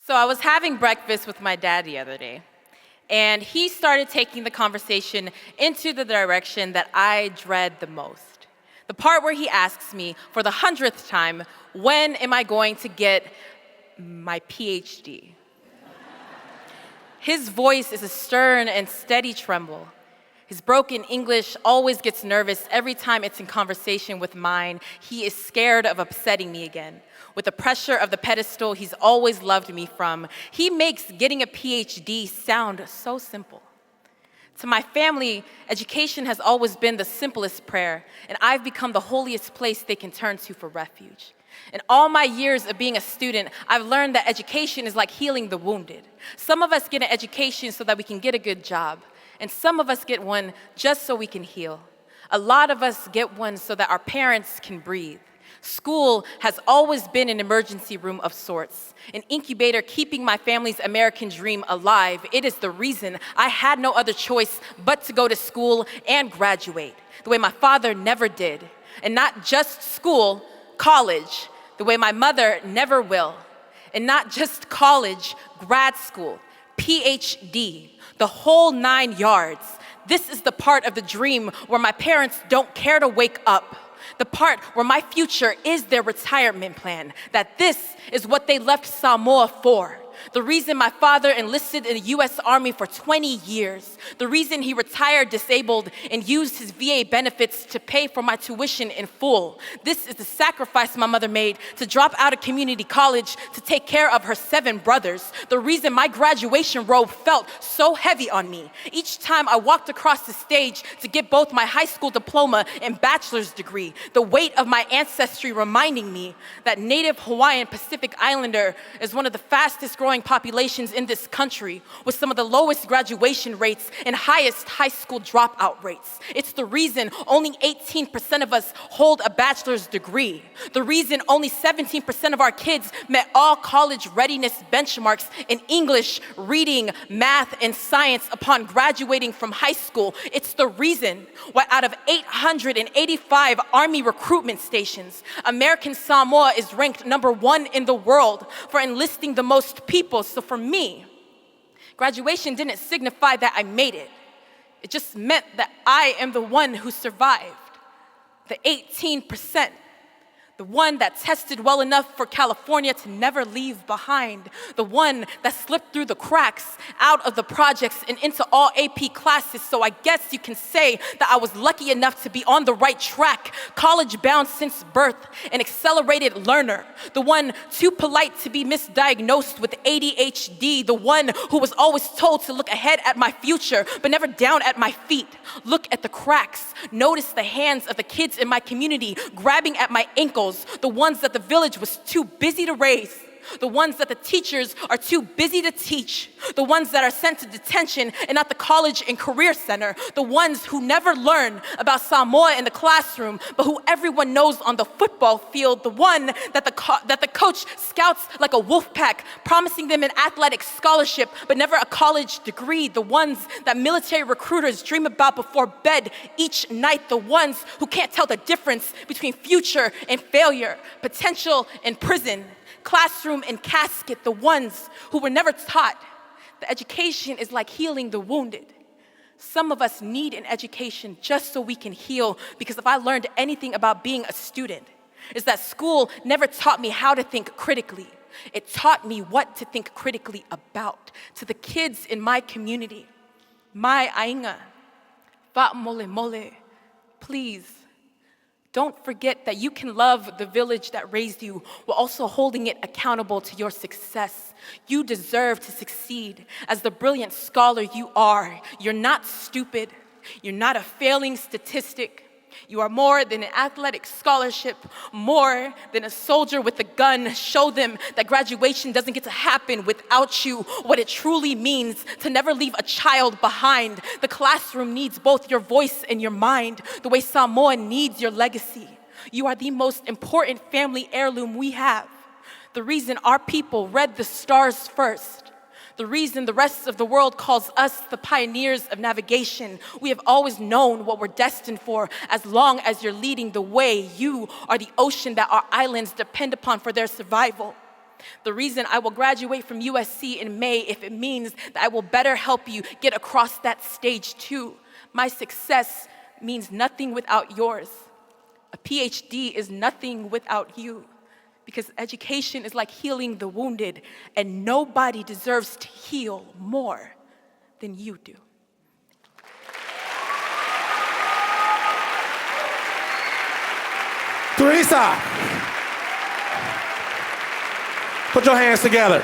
So I was having breakfast with my dad the other day, and he started taking the conversation into the direction that I dread the most. The part where he asks me for the 100th time, when am I going to get my PhD? His voice is a stern and steady tremble. His broken English always gets nervous every time it's in conversation with mine. He is scared of upsetting me again. With the pressure of the pedestal he's always loved me from, he makes getting a PhD sound so simple. To my family, education has always been the simplest prayer, and I've become the holiest place they can turn to for refuge. In all my years of being a student, I've learned that education is like healing the wounded. Some of us get an education so that we can get a good job, and some of us get one just so we can heal. A lot of us get one so that our parents can breathe. School has always been an emergency room of sorts, an incubator keeping my family's American dream alive. It is the reason I had no other choice but to go to school and graduate, the way my father never did. And not just school, college, the way my mother never will. And not just college, grad school, PhD, the whole 9 yards. This is the part of the dream where my parents don't care to wake up. The part where my future is their retirement plan, that this is what they left Samoa for. The reason my father enlisted in the US Army for 20 years. The reason he retired disabled and used his VA benefits to pay for my tuition in full. This is the sacrifice my mother made to drop out of community college to take care of her 7 brothers. The reason my graduation robe felt so heavy on me. Each time I walked across the stage to get both my high school diploma and bachelor's degree, the weight of my ancestry reminding me that Native Hawaiian Pacific Islander is one of the fastest growing populations in this country, with some of the lowest graduation rates and highest high school dropout rates. It's the reason only 18% of us hold a bachelor's degree. The reason only 17% of our kids met all college readiness benchmarks in English, reading, math, and science upon graduating from high school. It's the reason why out of 885 Army recruitment stations, American Samoa is ranked number 1 in the world for enlisting the most people. So for me, graduation didn't signify that I made it. It just meant that I am the one who survived. The 18%. The one that tested well enough for California to never leave behind. The one that slipped through the cracks out of the projects and into all AP classes. So I guess you can say that I was lucky enough to be on the right track. College bound since birth, an accelerated learner. The one too polite to be misdiagnosed with ADHD. The one who was always told to look ahead at my future, but never down at my feet. Look at the cracks. Notice the hands of the kids in my community grabbing at my ankles. The ones that the village was too busy to raise. The ones that the teachers are too busy to teach. The ones that are sent to detention and not the college and career center. The ones who never learn about Samoa in the classroom, but who everyone knows on the football field. The one that the coach scouts like a wolf pack, promising them an athletic scholarship, but never a college degree. The ones that military recruiters dream about before bed each night. The ones who can't tell the difference between future and failure, potential and prison, classroom and casket. The ones who were never taught that education is like healing the wounded. Some of us need an education just so we can heal, because if I learned anything about being a student, is that school never taught me how to think critically. It taught me what to think critically about. To the kids in my community, mai ainga, va mole mole, please, don't forget that you can love the village that raised you while also holding it accountable to your success. You deserve to succeed as the brilliant scholar you are. You're not stupid. You're not a failing statistic. You are more than an athletic scholarship, more than a soldier with a gun. Show them that graduation doesn't get to happen without you, what it truly means to never leave a child behind. The classroom needs both your voice and your mind, the way Samoa needs your legacy. You are the most important family heirloom we have. The reason our people read the stars first. The reason the rest of the world calls us the pioneers of navigation. We have always known what we're destined for. As long as you're leading the way, you are the ocean that our islands depend upon for their survival. The reason I will graduate from USC in May if it means that I will better help you get across that stage too. My success means nothing without yours. A PhD is nothing without you, because education is like healing the wounded, and nobody deserves to heal more than you do. Terisa, put your hands together.